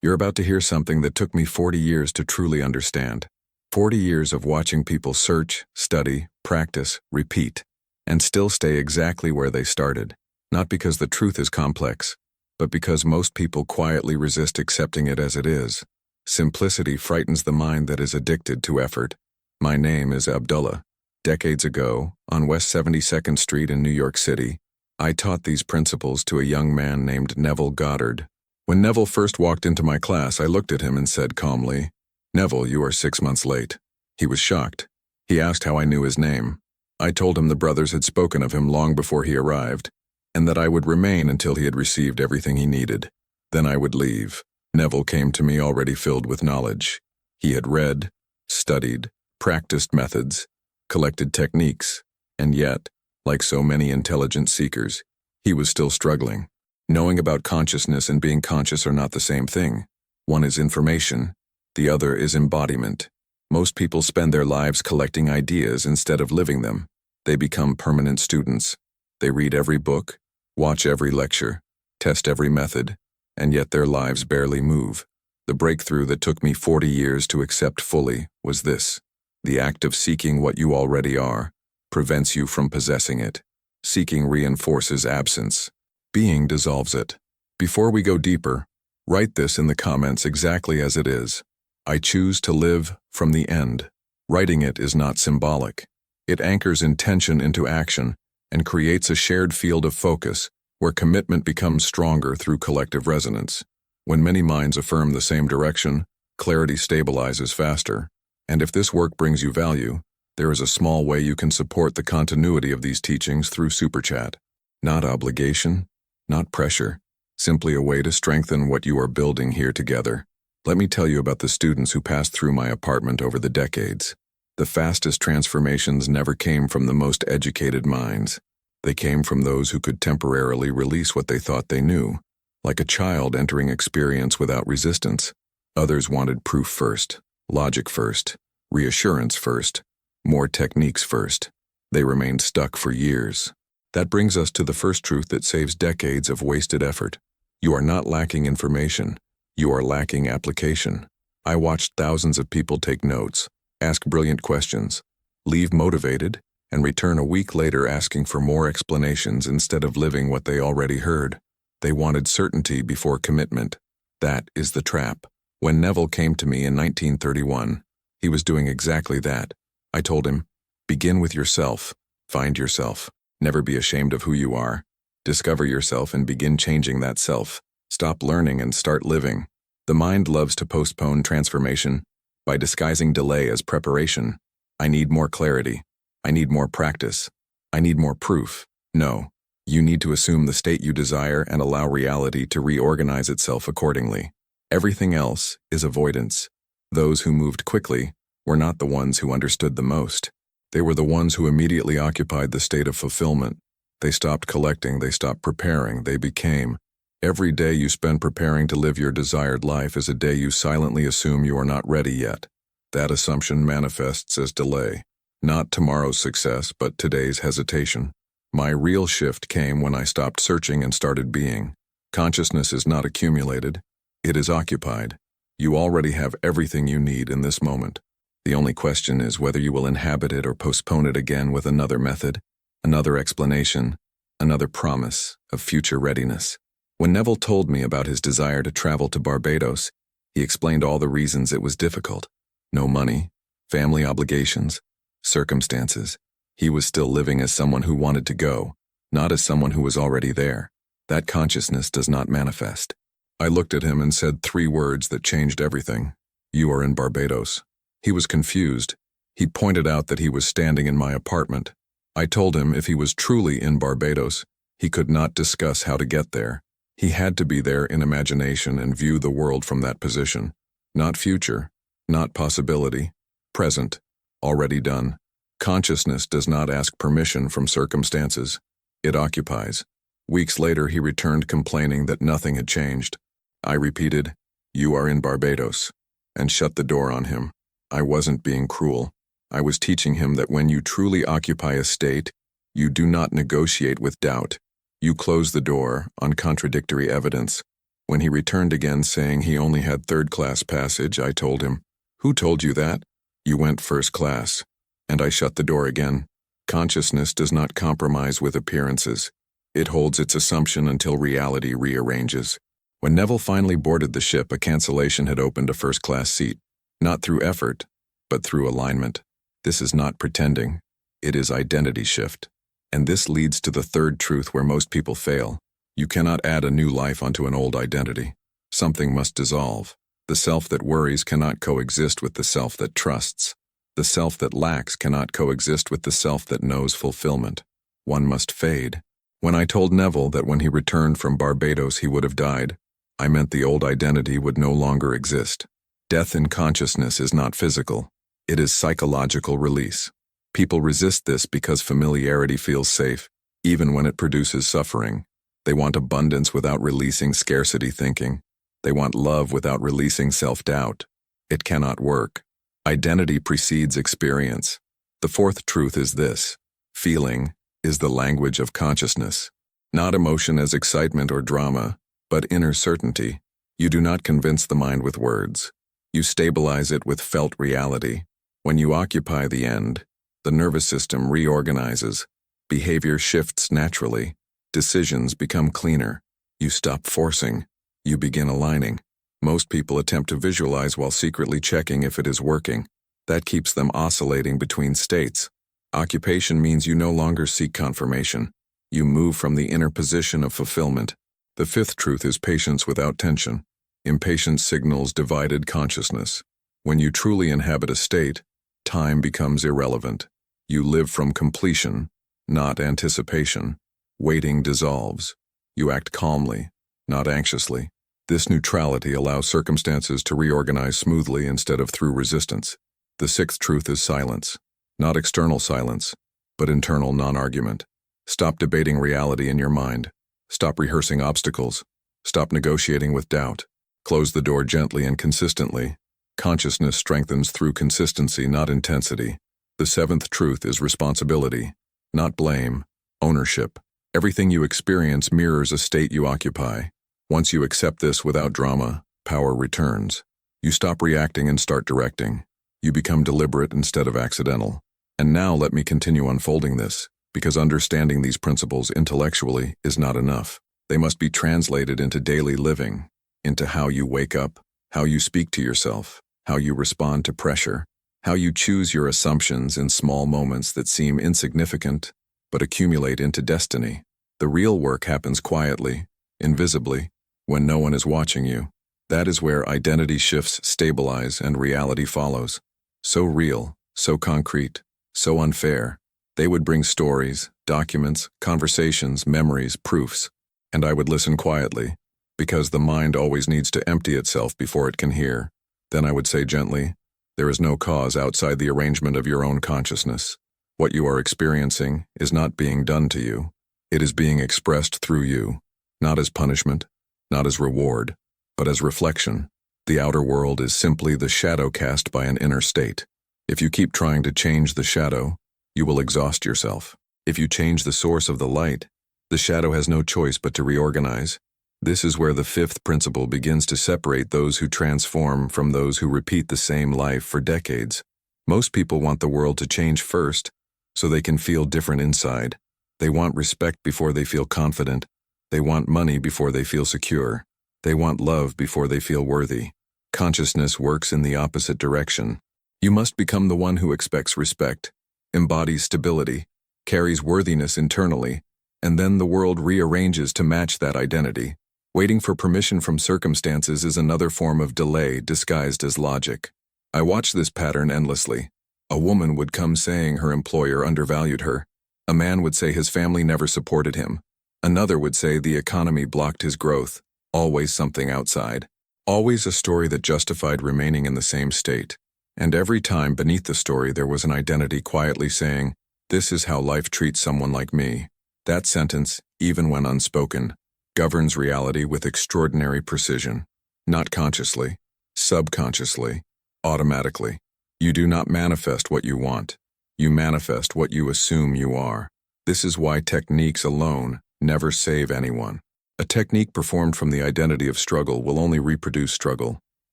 You're about to hear something that took me 40 years to truly understand. 40 years of watching people search, study, practice, repeat, and still stay exactly where they started. Not because the truth is complex, but because most people quietly resist accepting it as it is. Simplicity frightens the mind that is addicted to effort. My name is Abdullah. Decades ago, on West 72nd Street in New York City, I taught these principles to a young man named Neville Goddard. When Neville first walked into my class, I looked at him and said calmly, "Neville, you are 6 months late." He was shocked. He asked how I knew his name. I told him the brothers had spoken of him long before he arrived, and that I would remain until he had received everything he needed. Then I would leave. Neville came to me already filled with knowledge. He had read, studied, practiced methods, collected techniques, and yet, like so many intelligent seekers, he was still struggling. Knowing about consciousness and being conscious are not the same thing. One is information, the other is embodiment. Most people spend their lives collecting ideas instead of living them. They become permanent students. They read every book, watch every lecture, test every method, and yet their lives barely move. The breakthrough that took me 40 years to accept fully was this: the act of seeking what you already are prevents you from possessing it. Seeking reinforces absence. Being dissolves it. Before we go deeper, write this in the comments exactly as it is. I choose to live from the end. Writing it is not symbolic. It anchors intention into action and creates a shared field of focus where commitment becomes stronger through collective resonance. When many minds affirm the same direction, clarity stabilizes faster. And if this work brings you value, there is a small way you can support the continuity of these teachings through Super Chat. Not obligation, not pressure, simply a way to strengthen what you are building here together. Let me tell you about the students who passed through my apartment over the decades. The fastest transformations never came from the most educated minds. They came from those who could temporarily release what they thought they knew, like a child entering experience without resistance. Others wanted proof first, logic first, reassurance first, more techniques first. They remained stuck for years. That brings us to the first truth that saves decades of wasted effort. You are not lacking information. You are lacking application. I watched thousands of people take notes, ask brilliant questions, leave motivated, and return a week later asking for more explanations instead of living what they already heard. They wanted certainty before commitment. That is the trap. When Neville came to me in 1931, he was doing exactly that. I told him, begin with yourself, find yourself. Never be ashamed of who you are. Discover yourself and begin changing that self. Stop learning and start living. The mind loves to postpone transformation by disguising delay as preparation. I need more clarity. I need more practice. I need more proof. No, you need to assume the state you desire and allow reality to reorganize itself accordingly. Everything else is avoidance. Those who moved quickly were not the ones who understood the most. They were the ones who immediately occupied the state of fulfillment. They stopped collecting, they stopped preparing, they became. Every day you spend preparing to live your desired life is a day you silently assume you are not ready yet. That assumption manifests as delay. Not tomorrow's success, but today's hesitation. My real shift came when I stopped searching and started being. Consciousness is not accumulated, it is occupied. You already have everything you need in this moment. The only question is whether you will inhabit it or postpone it again with another method, another explanation, another promise of future readiness. When Neville told me about his desire to travel to Barbados, he explained all the reasons it was difficult. No money, family obligations, circumstances. He was still living as someone who wanted to go, not as someone who was already there. That consciousness does not manifest. I looked at him and said 3 words that changed everything. You are in Barbados. He was confused. He pointed out that he was standing in my apartment. I told him if he was truly in Barbados, he could not discuss how to get there. He had to be there in imagination and view the world from that position. Not future, not possibility, present, already done. Consciousness does not ask permission from circumstances. It occupies. Weeks later, he returned complaining that nothing had changed. I repeated, "You are in Barbados," and shut the door on him. I wasn't being cruel. I was teaching him that when you truly occupy a state, you do not negotiate with doubt. You close the door on contradictory evidence. When he returned again saying he only had third-class passage, I told him, "Who told you that? You went first class." And I shut the door again. Consciousness does not compromise with appearances. It holds its assumption until reality rearranges. When Neville finally boarded the ship, a cancellation had opened a first-class seat, not through effort, but through alignment. This is not pretending. It is identity shift. And this leads to the third truth where most people fail. You cannot add a new life onto an old identity. Something must dissolve. The self that worries cannot coexist with the self that trusts. The self that lacks cannot coexist with the self that knows fulfillment. One must fade. When I told Neville that when he returned from Barbados he would have died, I meant the old identity would no longer exist. Death in consciousness is not physical. It is psychological release. People resist this because familiarity feels safe, even when it produces suffering. They want abundance without releasing scarcity thinking. They want love without releasing self-doubt. It cannot work. Identity precedes experience. The fourth truth is this: feeling is the language of consciousness. Not emotion as excitement or drama, but inner certainty. You do not convince the mind with words. You stabilize it with felt reality. When you occupy the end, the nervous system reorganizes. Behavior shifts naturally. Decisions become cleaner. You stop forcing. You begin aligning. Most people attempt to visualize while secretly checking if it is working. That keeps them oscillating between states. Occupation means you no longer seek confirmation. You move from the inner position of fulfillment. The fifth truth is patience without tension. Impatience signals divided consciousness. When you truly inhabit a state, time becomes irrelevant. You live from completion, not anticipation. Waiting dissolves. You act calmly, not anxiously. This neutrality allows circumstances to reorganize smoothly instead of through resistance. The sixth truth is silence. Not external silence, but internal non-argument. Stop debating reality in your mind. Stop rehearsing obstacles. Stop negotiating with doubt. Close the door gently and consistently. Consciousness strengthens through consistency, not intensity. The seventh truth is responsibility, not blame, ownership. Everything you experience mirrors a state you occupy. Once you accept this without drama, power returns. You stop reacting and start directing. You become deliberate instead of accidental. And now let me continue unfolding this, because understanding these principles intellectually is not enough. They must be translated into daily living, into how you wake up, how you speak to yourself, how you respond to pressure, how you choose your assumptions in small moments that seem insignificant but accumulate into destiny. The real work happens quietly, invisibly, when no one is watching you. That is where identity shifts stabilize and reality follows. So real, so concrete, so unfair. They would bring stories, documents, conversations, memories, proofs, and I would listen quietly, because the mind always needs to empty itself before it can hear. Then I would say gently, there is no cause outside the arrangement of your own consciousness. What you are experiencing is not being done to you. It is being expressed through you, not as punishment, not as reward, but as reflection. The outer world is simply the shadow cast by an inner state. If you keep trying to change the shadow, you will exhaust yourself. If you change the source of the light, the shadow has no choice but to reorganize. This is where the fifth principle begins to separate those who transform from those who repeat the same life for decades. Most people want the world to change first, so they can feel different inside. They want respect before they feel confident. They want money before they feel secure. They want love before they feel worthy. Consciousness works in the opposite direction. You must become the one who expects respect, embodies stability, carries worthiness internally, and then the world rearranges to match that identity. Waiting for permission from circumstances is another form of delay disguised as logic. I watched this pattern endlessly. A woman would come saying her employer undervalued her. A man would say his family never supported him. Another would say the economy blocked his growth. Always something outside. Always a story that justified remaining in the same state. And every time beneath the story there was an identity quietly saying, "This is how life treats someone like me." That sentence, even when unspoken, governs reality with extraordinary precision. Not consciously, subconsciously, automatically. You do not manifest what you want. You manifest what you assume you are. This is why techniques alone never save anyone. A technique performed from the identity of struggle will only reproduce struggle.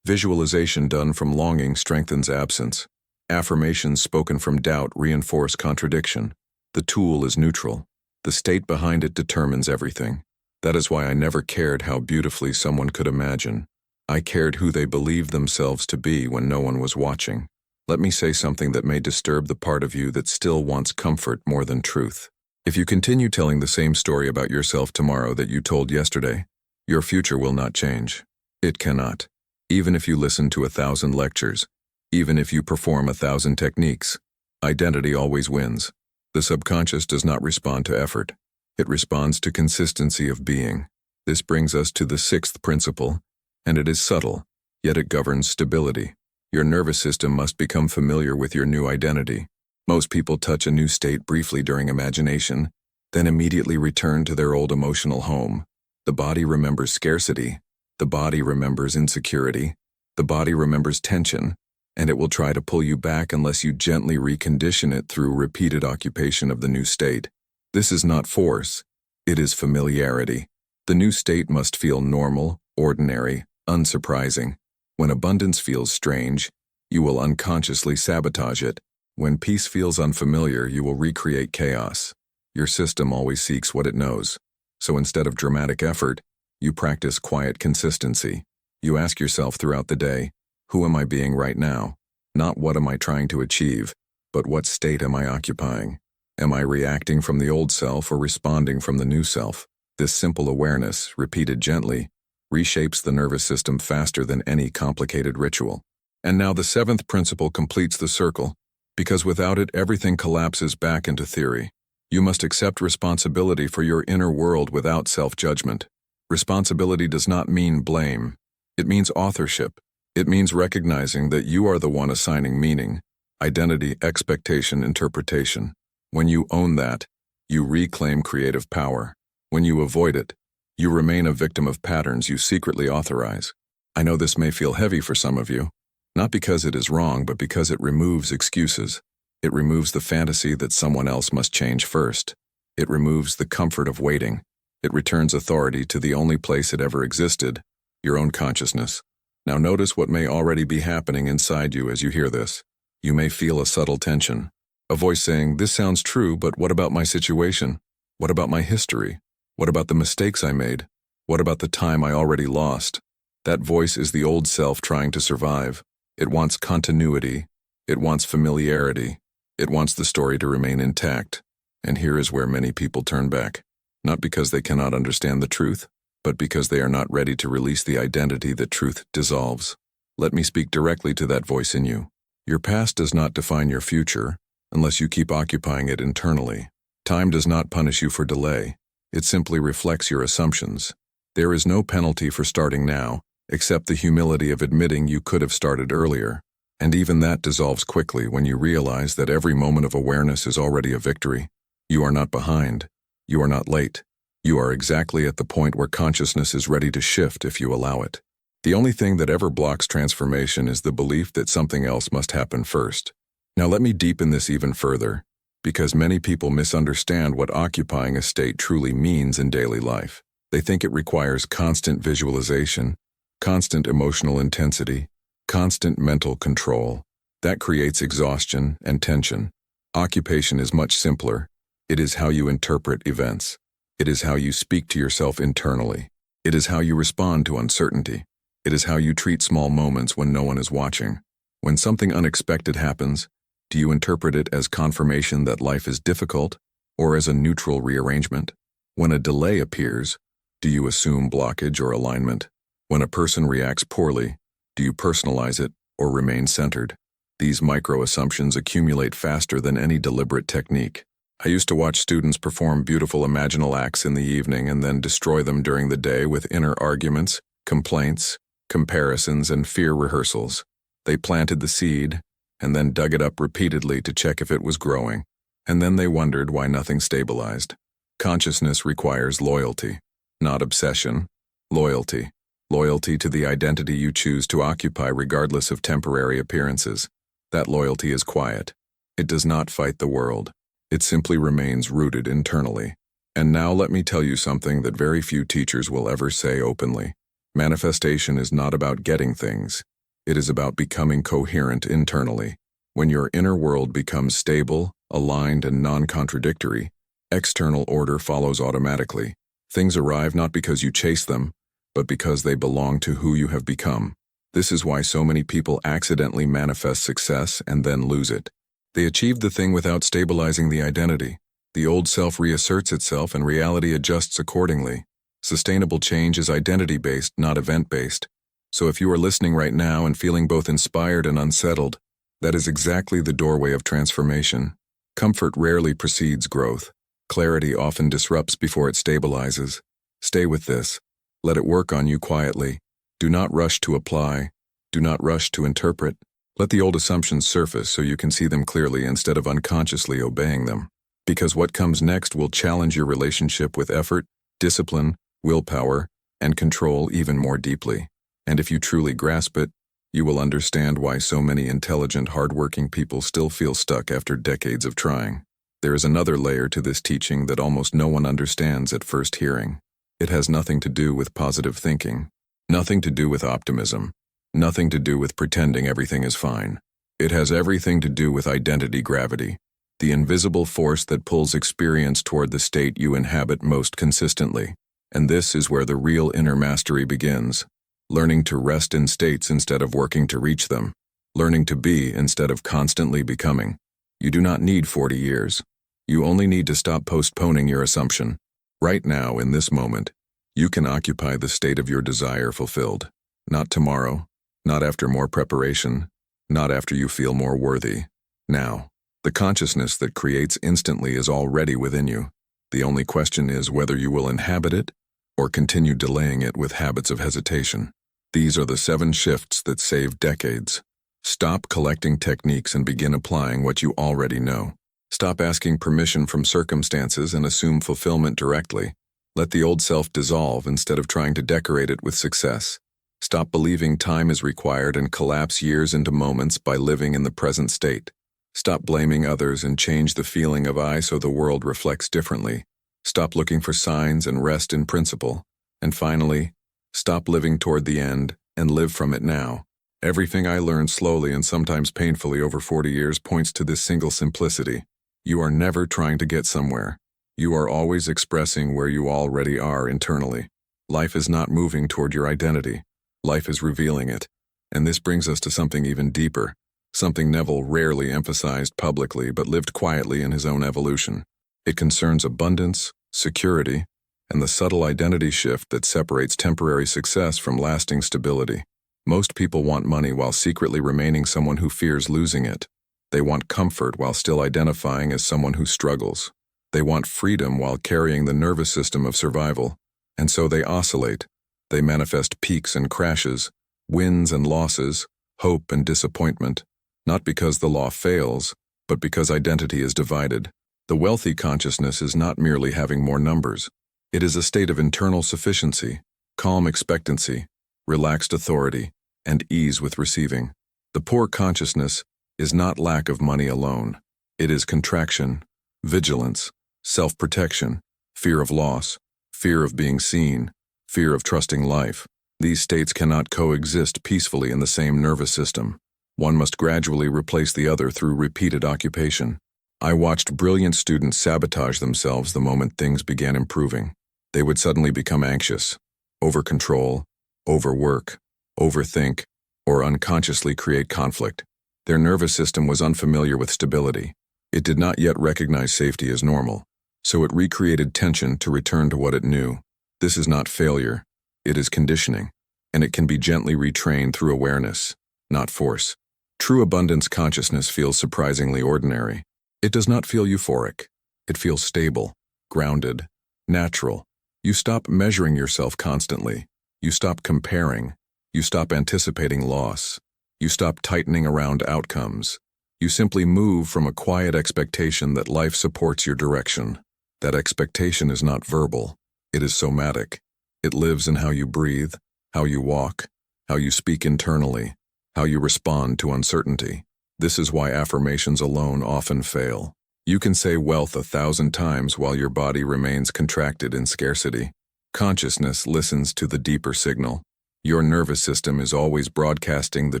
Visualization done from longing strengthens absence. Affirmations spoken from doubt reinforce contradiction. The tool is neutral. The state behind it determines everything. That is why I never cared how beautifully someone could imagine. I cared who they believed themselves to be when no one was watching. Let me say something that may disturb the part of you that still wants comfort more than truth. If you continue telling the same story about yourself tomorrow that you told yesterday, your future will not change. It cannot. Even if you listen to 1,000 lectures, even if you perform 1,000 techniques, identity always wins. The subconscious does not respond to effort. It responds to consistency of being. This brings us to the sixth principle, and it is subtle, yet it governs stability. Your nervous system must become familiar with your new identity. Most people touch a new state briefly during imagination, then immediately return to their old emotional home. The body remembers scarcity. The body remembers insecurity. The body remembers tension, and it will try to pull you back unless you gently recondition it through repeated occupation of the new state. This is not force. It is familiarity. The new state must feel normal, ordinary, unsurprising. When abundance feels strange, you will unconsciously sabotage it. When peace feels unfamiliar, you will recreate chaos. Your system always seeks what it knows. So instead of dramatic effort, you practice quiet consistency. You ask yourself throughout the day, who am I being right now? Not what am I trying to achieve, but what state am I occupying? Am I reacting from the old self or responding from the new self? This simple awareness, repeated gently, reshapes the nervous system faster than any complicated ritual. And now the seventh principle completes the circle, because without it everything collapses back into theory. You must accept responsibility for your inner world without self-judgment. Responsibility does not mean blame. It means authorship. It means recognizing that you are the one assigning meaning, identity, expectation, interpretation. When you own that, you reclaim creative power. When you avoid it, you remain a victim of patterns you secretly authorize. I know this may feel heavy for some of you, not because it is wrong, but because it removes excuses. It removes the fantasy that someone else must change first. It removes the comfort of waiting. It returns authority to the only place it ever existed, your own consciousness. Now notice what may already be happening inside you as you hear this. You may feel a subtle tension. A voice saying, this sounds true, but what about my situation? What about my history? What about the mistakes I made? What about the time I already lost? That voice is the old self trying to survive. It wants continuity. It wants familiarity. It wants the story to remain intact. And here is where many people turn back. Not because they cannot understand the truth, but because they are not ready to release the identity that truth dissolves. Let me speak directly to that voice in you. Your past does not define your future unless you keep occupying it internally. Time does not punish you for delay. It simply reflects your assumptions. There is no penalty for starting now, except the humility of admitting you could have started earlier. And even that dissolves quickly when you realize that every moment of awareness is already a victory. You are not behind. You are not late. You are exactly at the point where consciousness is ready to shift if you allow it. The only thing that ever blocks transformation is the belief that something else must happen first. Now let me deepen this even further, because many people misunderstand what occupying a state truly means in daily life. They think it requires constant visualization, constant emotional intensity, constant mental control. That creates exhaustion and tension. Occupation is much simpler. It is how you interpret events. It is how you speak to yourself internally. It is how you respond to uncertainty. It is how you treat small moments when no one is watching. When something unexpected happens, do you interpret it as confirmation that life is difficult or as a neutral rearrangement? When a delay appears, do you assume blockage or alignment? When a person reacts poorly, do you personalize it or remain centered? These micro-assumptions accumulate faster than any deliberate technique. I used to watch students perform beautiful imaginal acts in the evening and then destroy them during the day with inner arguments, complaints, comparisons, and fear rehearsals. They planted the seed and then dug it up repeatedly to check if it was growing, and then they wondered why nothing stabilized. Consciousness requires loyalty, not obsession. Loyalty. Loyalty to the identity you choose to occupy regardless of temporary appearances. That loyalty is quiet. It does not fight the world. It simply remains rooted internally. And now let me tell you something that very few teachers will ever say openly. Manifestation is not about getting things. It is about becoming coherent internally. When your inner world becomes stable, aligned, and non-contradictory, external order follows automatically. Things arrive not because you chase them, but because they belong to who you have become. This is why so many people accidentally manifest success and then lose it. They achieve the thing without stabilizing the identity. The old self reasserts itself and reality adjusts accordingly. Sustainable change is identity-based, not event-based. So if you are listening right now and feeling both inspired and unsettled, that is exactly the doorway of transformation. Comfort rarely precedes growth. Clarity often disrupts before it stabilizes. Stay with this. Let it work on you quietly. Do not rush to apply. Do not rush to interpret. Let the old assumptions surface so you can see them clearly instead of unconsciously obeying them. Because what comes next will challenge your relationship with effort, discipline, willpower, and control even more deeply. And if you truly grasp it, you will understand why so many intelligent, hardworking people still feel stuck after decades of trying. There is another layer to this teaching that almost no one understands at first hearing. It has nothing to do with positive thinking, nothing to do with optimism, nothing to do with pretending everything is fine. It has everything to do with identity gravity, the invisible force that pulls experience toward the state you inhabit most consistently. And this is where the real inner mastery begins. Learning to rest in states instead of working to reach them. Learning to be instead of constantly becoming. You do not need 40 years. You only need to stop postponing your assumption. Right now, in this moment, you can occupy the state of your desire fulfilled. Not tomorrow, not after more preparation, not after you feel more worthy. Now, the consciousness that creates instantly is already within you. The only question is whether you will inhabit it or continue delaying it with habits of hesitation. These are the 7 shifts that save decades. Stop collecting techniques and begin applying what you already know. Stop asking permission from circumstances and assume fulfillment directly. Let the old self dissolve instead of trying to decorate it with success. Stop believing time is required and collapse years into moments by living in the present state. Stop blaming others and change the feeling of I so the world reflects differently. Stop looking for signs and rest in principle. And finally, stop living toward the end and live from it now. Everything I learned slowly and sometimes painfully over 40 years points to this single simplicity. You are never trying to get somewhere. You are always expressing where you already are internally. Life is not moving toward your identity. Life is revealing it. And this brings us to something even deeper, something Neville rarely emphasized publicly but lived quietly in his own evolution. It concerns abundance, security, and the subtle identity shift that separates temporary success from lasting stability. Most people want money while secretly remaining someone who fears losing it. They want comfort while still identifying as someone who struggles. They want freedom while carrying the nervous system of survival. And so they oscillate. They manifest peaks and crashes, wins and losses, hope and disappointment, not because the law fails, but because identity is divided. The wealthy consciousness is not merely having more numbers. It is a state of internal sufficiency, calm expectancy, relaxed authority, and ease with receiving. The poor consciousness is not lack of money alone. It is contraction, vigilance, self-protection, fear of loss, fear of being seen, fear of trusting life. These states cannot coexist peacefully in the same nervous system. One must gradually replace the other through repeated occupation. I watched brilliant students sabotage themselves the moment things began improving. They would suddenly become anxious, over-control, overwork, overthink, or unconsciously create conflict. Their nervous system was unfamiliar with stability. It did not yet recognize safety as normal, so it recreated tension to return to what it knew. This is not failure. It is conditioning, and it can be gently retrained through awareness, not force. True abundance consciousness feels surprisingly ordinary. It does not feel euphoric. It feels stable, grounded, natural. You stop measuring yourself constantly. You stop comparing. You stop anticipating loss. You stop tightening around outcomes. You simply move from a quiet expectation that life supports your direction. That expectation is not verbal. It is somatic. It lives in how you breathe, how you walk, how you speak internally, how you respond to uncertainty. This is why affirmations alone often fail. You can say wealth 1,000 times while your body remains contracted in scarcity. Consciousness listens to the deeper signal. Your nervous system is always broadcasting the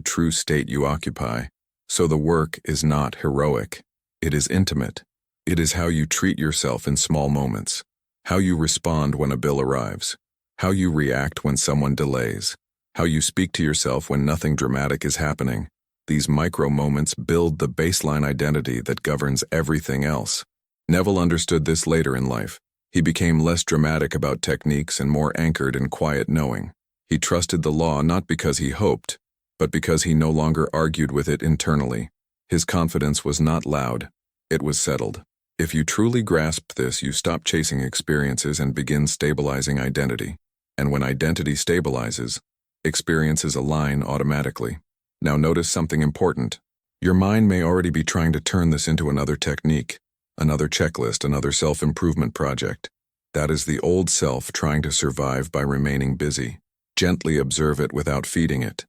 true state you occupy. So the work is not heroic. It is intimate. It is how you treat yourself in small moments, how you respond when a bill arrives, how you react when someone delays, how you speak to yourself when nothing dramatic is happening. These micro moments build the baseline identity that governs everything else. Neville understood this later in life. He became less dramatic about techniques and more anchored in quiet knowing. He trusted the law not because he hoped, but because he no longer argued with it internally. His confidence was not loud. It was settled. If you truly grasp this, you stop chasing experiences and begin stabilizing identity. And when identity stabilizes, experiences align automatically. Now notice something important. Your mind may already be trying to turn this into another technique, another checklist, another self-improvement project. That is the old self trying to survive by remaining busy. Gently observe it without feeding it.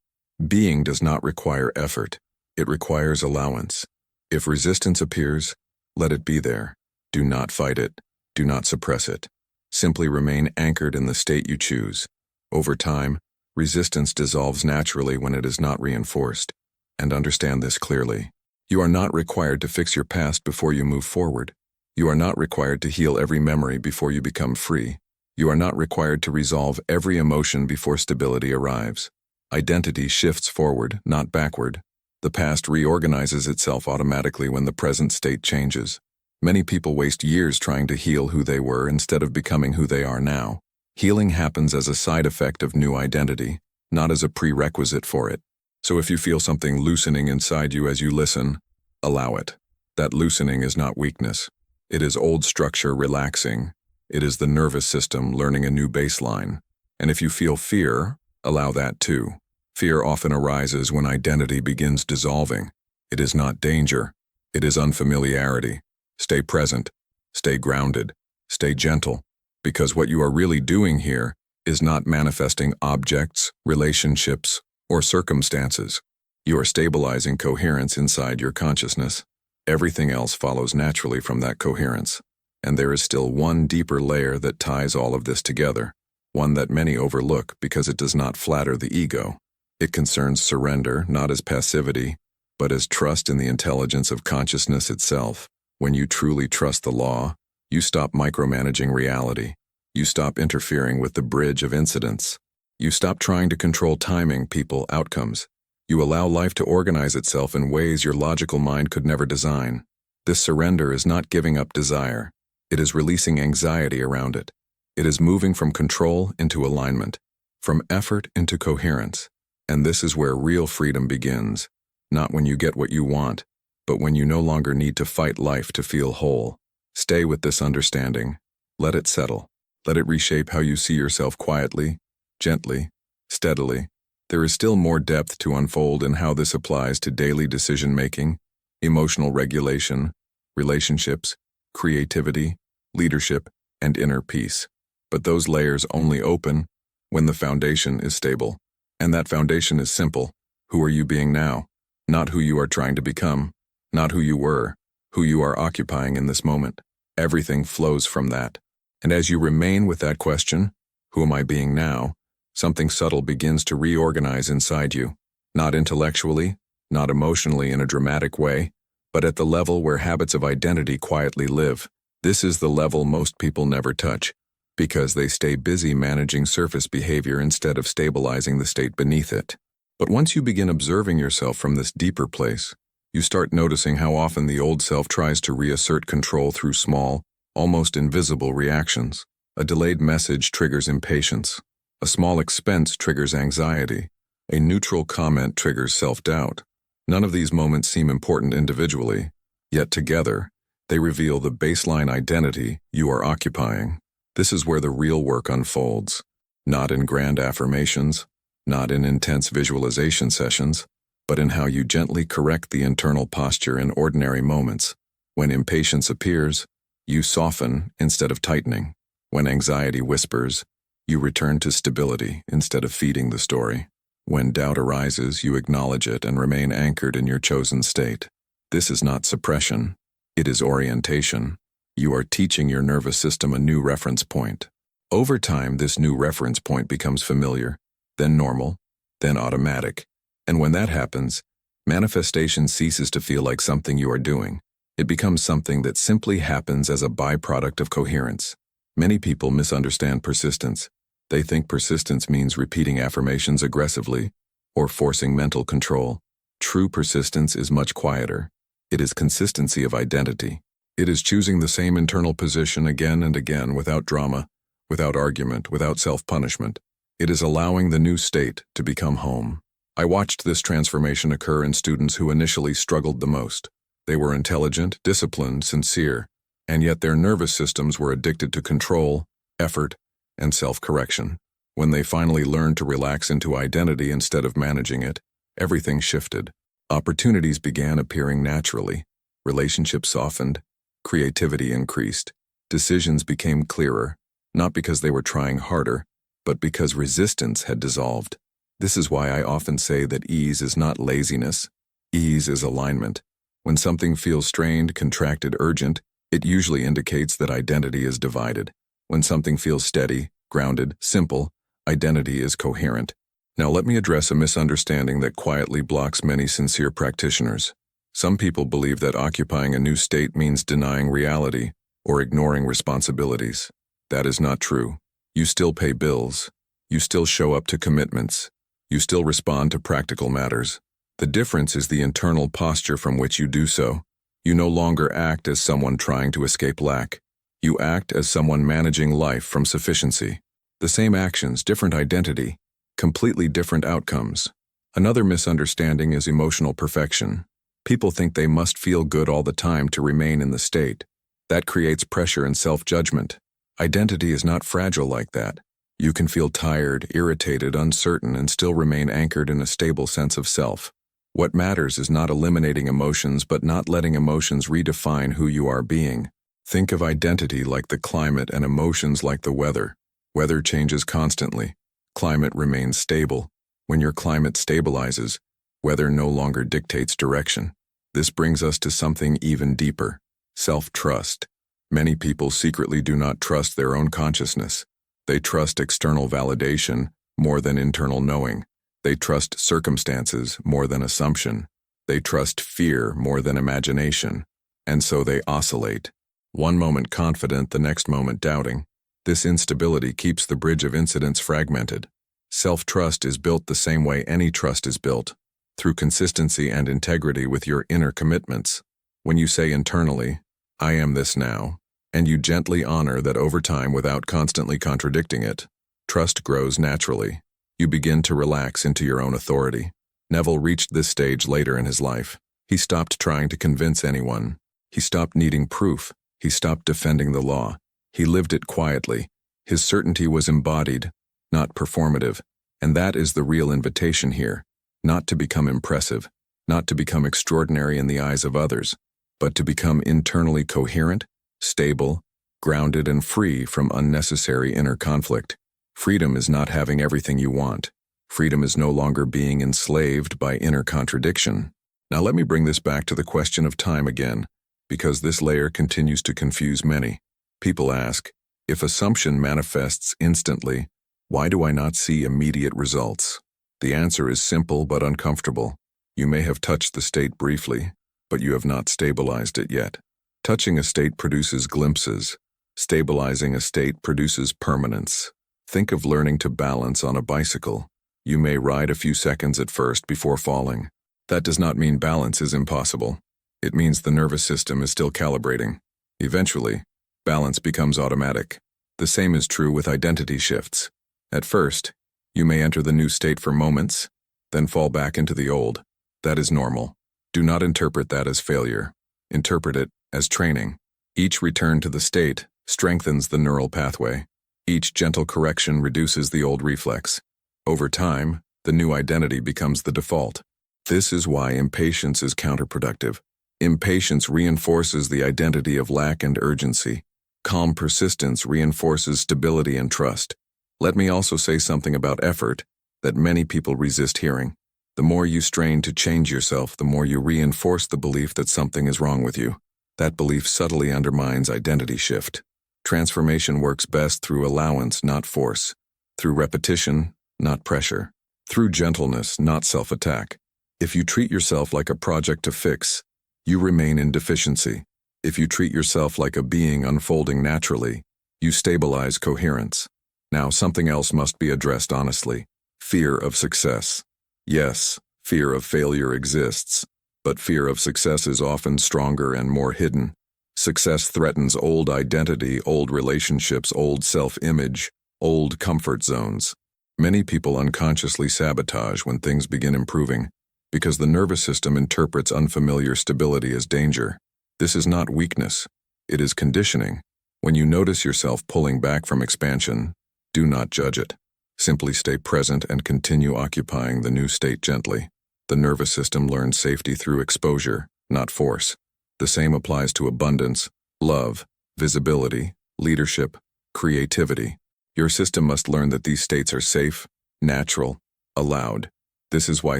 Being does not require effort. It requires allowance. If resistance appears, let it be there. Do not fight it. Do not suppress it. Simply remain anchored in the state you choose. Over time, resistance dissolves naturally when it is not reinforced. And understand this clearly. You are not required to fix your past before you move forward. You are not required to heal every memory before you become free. You are not required to resolve every emotion before stability arrives. Identity shifts forward, not backward. The past reorganizes itself automatically when the present state changes. Many people waste years trying to heal who they were instead of becoming who they are now. Healing happens as a side effect of new identity, not as a prerequisite for it. So if you feel something loosening inside you as you listen, allow it. That loosening is not weakness. It is old structure relaxing. It is the nervous system learning a new baseline. And if you feel fear, allow that too. Fear often arises when identity begins dissolving. It is not danger. It is unfamiliarity. Stay present. Stay grounded. Stay gentle. Because what you are really doing here is not manifesting objects, relationships, or circumstances. You are stabilizing coherence inside your consciousness. Everything else follows naturally from that coherence. And there is still one deeper layer that ties all of this together, one that many overlook because it does not flatter the ego. It concerns surrender not as passivity, but as trust in the intelligence of consciousness itself. When you truly trust the law, you stop micromanaging reality. You stop interfering with the bridge of incidents. You stop trying to control timing, people, outcomes. You allow life to organize itself in ways your logical mind could never design. This surrender is not giving up desire. It is releasing anxiety around it. It is moving from control into alignment, from effort into coherence. And this is where real freedom begins, not when you get what you want, but when you no longer need to fight life to feel whole. Stay with this understanding. Let it settle. Let it reshape how you see yourself quietly, gently, steadily. There is still more depth to unfold in how this applies to daily decision-making, emotional regulation, relationships, creativity, leadership, and inner peace. But those layers only open when the foundation is stable. And that foundation is simple. Who are you being now? Not who you are trying to become. Not who you were. Who you are occupying in this moment. Everything flows from that. And as you remain with that question, who am I being now? Something subtle begins to reorganize inside you. Not intellectually, not emotionally in a dramatic way, but at the level where habits of identity quietly live. This is the level most people never touch, because they stay busy managing surface behavior instead of stabilizing the state beneath it. But once you begin observing yourself from this deeper place, you start noticing how often the old self tries to reassert control through small, almost invisible reactions. A delayed message triggers impatience. A small expense triggers anxiety. A neutral comment triggers self-doubt. None of these moments seem important individually, yet together, they reveal the baseline identity you are occupying. This is where the real work unfolds, not in grand affirmations, not in intense visualization sessions, but in how you gently correct the internal posture in ordinary moments. When impatience appears, you soften instead of tightening. When anxiety whispers, you return to stability instead of feeding the story. When doubt arises, you acknowledge it and remain anchored in your chosen state. This is not suppression. It is orientation. You are teaching your nervous system a new reference point. Over time, this new reference point becomes familiar, then normal, then automatic. And when that happens, manifestation ceases to feel like something you are doing. It becomes something that simply happens as a byproduct of coherence. Many people misunderstand persistence. They think persistence means repeating affirmations aggressively or forcing mental control. True persistence is much quieter. It is consistency of identity. It is choosing the same internal position again and again without drama, without argument, without self-punishment. It is allowing the new state to become home. I watched this transformation occur in students who initially struggled the most. They were intelligent, disciplined, sincere, and yet their nervous systems were addicted to control, effort, and self-correction. When they finally learned to relax into identity instead of managing it, everything shifted. Opportunities began appearing naturally. Relationships softened. Creativity increased. Decisions became clearer, not because they were trying harder, but because resistance had dissolved. This is why I often say that ease is not laziness. Ease is alignment. When something feels strained, contracted, urgent, it usually indicates that identity is divided. When something feels steady, grounded, simple, identity is coherent. Now let me address a misunderstanding that quietly blocks many sincere practitioners. Some people believe that occupying a new state means denying reality or ignoring responsibilities. That is not true. You still pay bills. You still show up to commitments. You still respond to practical matters. The difference is the internal posture from which you do so. You no longer act as someone trying to escape lack. You act as someone managing life from sufficiency. The same actions, different identity, completely different outcomes. Another misunderstanding is emotional perfection. People think they must feel good all the time to remain in the state. That creates pressure and self-judgment. Identity is not fragile like that. You can feel tired, irritated, uncertain, and still remain anchored in a stable sense of self. What matters is not eliminating emotions, but not letting emotions redefine who you are being. Think of identity like the climate and emotions like the weather. Weather changes constantly. Climate remains stable. When your climate stabilizes, weather no longer dictates direction. This brings us to something even deeper: self-trust. Many people secretly do not trust their own consciousness. They trust external validation more than internal knowing. They trust circumstances more than assumption. They trust fear more than imagination. And so they oscillate. One moment confident, the next moment doubting. This instability keeps the bridge of incidents fragmented. Self-trust is built the same way any trust is built, through consistency and integrity with your inner commitments. When you say internally, "I am this now," and you gently honor that over time without constantly contradicting it, trust grows naturally. You begin to relax into your own authority. Neville reached this stage later in his life. He stopped trying to convince anyone. He stopped needing proof. He stopped defending the law. He lived it quietly. His certainty was embodied, not performative. And that is the real invitation here. Not to become impressive, not to become extraordinary in the eyes of others, but to become internally coherent, stable, grounded, and free from unnecessary inner conflict. Freedom is not having everything you want. Freedom is no longer being enslaved by inner contradiction. Now let me bring this back to the question of time again, because this layer continues to confuse many. People ask, if assumption manifests instantly, why do I not see immediate results? The answer is simple but uncomfortable. You may have touched the state briefly, but you have not stabilized it yet. Touching a state produces glimpses. Stabilizing a state produces permanence. Think of learning to balance on a bicycle. You may ride a few seconds at first before falling. That does not mean balance is impossible. It means the nervous system is still calibrating. Eventually, balance becomes automatic. The same is true with identity shifts. At first, you may enter the new state for moments, then fall back into the old. That is normal. Do not interpret that as failure. Interpret it as training. Each return to the state strengthens the neural pathway. Each gentle correction reduces the old reflex. Over time, the new identity becomes the default. This is why impatience is counterproductive. Impatience reinforces the identity of lack and urgency. Calm persistence reinforces stability and trust. Let me also say something about effort that many people resist hearing. The more you strain to change yourself, the more you reinforce the belief that something is wrong with you. That belief subtly undermines identity shift. Transformation works best through allowance, not force. Through repetition, not pressure. Through gentleness, not self-attack. If you treat yourself like a project to fix, you remain in deficiency. If you treat yourself like a being unfolding naturally, you stabilize coherence. Now something else must be addressed honestly. Fear of success. Yes, fear of failure exists, but fear of success is often stronger and more hidden. Success threatens old identity, old relationships, old self-image, old comfort zones. Many people unconsciously sabotage when things begin improving because the nervous system interprets unfamiliar stability as danger. This is not weakness. It is conditioning. When you notice yourself pulling back from expansion, do not judge it. Simply stay present and continue occupying the new state gently. The nervous system learns safety through exposure, not force. The same applies to abundance, love, visibility, leadership, creativity. Your system must learn that these states are safe, natural, allowed. This is why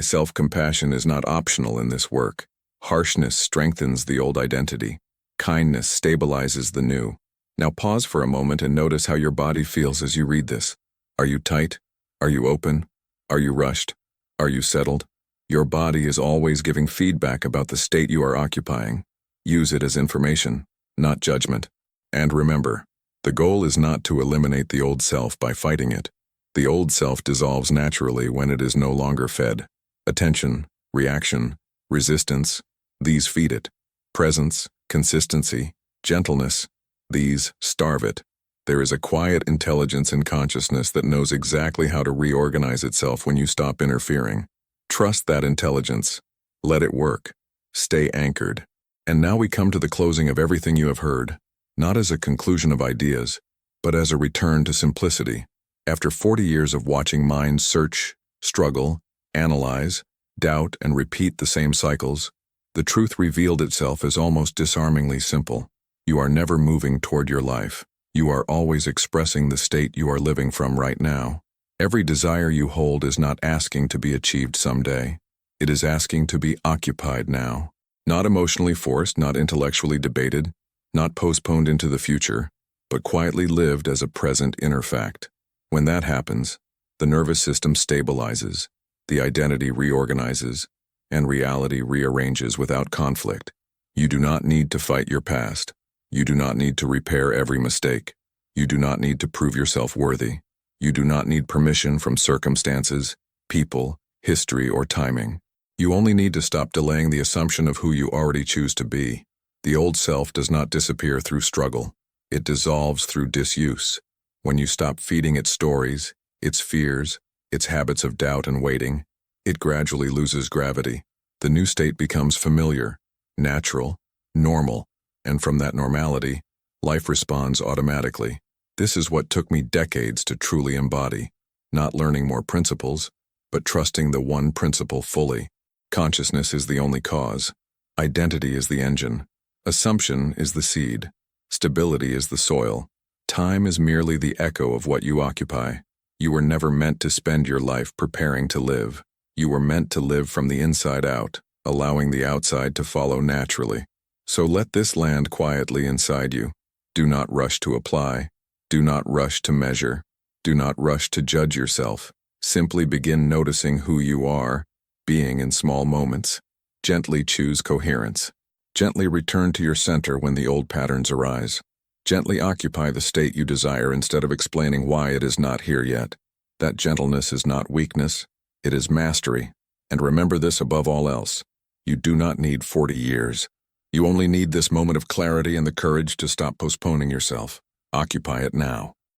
self-compassion is not optional in this work. Harshness strengthens the old identity. Kindness stabilizes the new. Now pause for a moment and notice how your body feels as you read this. Are you tight? Are you open? Are you rushed? Are you settled? Your body is always giving feedback about the state you are occupying. Use it as information, not judgment. And remember, the goal is not to eliminate the old self by fighting it. The old self dissolves naturally when it is no longer fed. Attention, reaction, resistance, these feed it. Presence, consistency, gentleness, these starve it. There is a quiet intelligence in consciousness that knows exactly how to reorganize itself when you stop interfering. Trust that intelligence. Let it work. Stay anchored. And now we come to the closing of everything you have heard, not as a conclusion of ideas, but as a return to simplicity. After 40 years of watching minds search, struggle, analyze, doubt, and repeat the same cycles, the truth revealed itself as almost disarmingly simple. You are never moving toward your life. You are always expressing the state you are living from right now. Every desire you hold is not asking to be achieved someday. It is asking to be occupied now. Not emotionally forced, not intellectually debated, not postponed into the future, but quietly lived as a present inner fact. When that happens, the nervous system stabilizes, the identity reorganizes, and reality rearranges without conflict. You do not need to fight your past. You do not need to repair every mistake. You do not need to prove yourself worthy. You do not need permission from circumstances, people, history, or timing. You only need to stop delaying the assumption of who you already choose to be. The old self does not disappear through struggle. It dissolves through disuse. When you stop feeding its stories, its fears, its habits of doubt and waiting, it gradually loses gravity. The new state becomes familiar, natural, normal, and from that normality, life responds automatically. This is what took me decades to truly embody, not learning more principles, but trusting the one principle fully. Consciousness is the only cause. Identity is the engine. Assumption is the seed. Stability is the soil. Time is merely the echo of what you occupy. You were never meant to spend your life preparing to live. You were meant to live from the inside out, allowing the outside to follow naturally. So let this land quietly inside you. Do not rush to apply. Do not rush to measure. Do not rush to judge yourself. Simply begin noticing who you are, being in small moments. Gently choose coherence. Gently return to your center when the old patterns arise. Gently occupy the state you desire instead of explaining why it is not here yet. That gentleness is not weakness, it is mastery. And remember this above all else. You do not need 40 years. You only need this moment of clarity and the courage to stop postponing yourself. Occupy it now.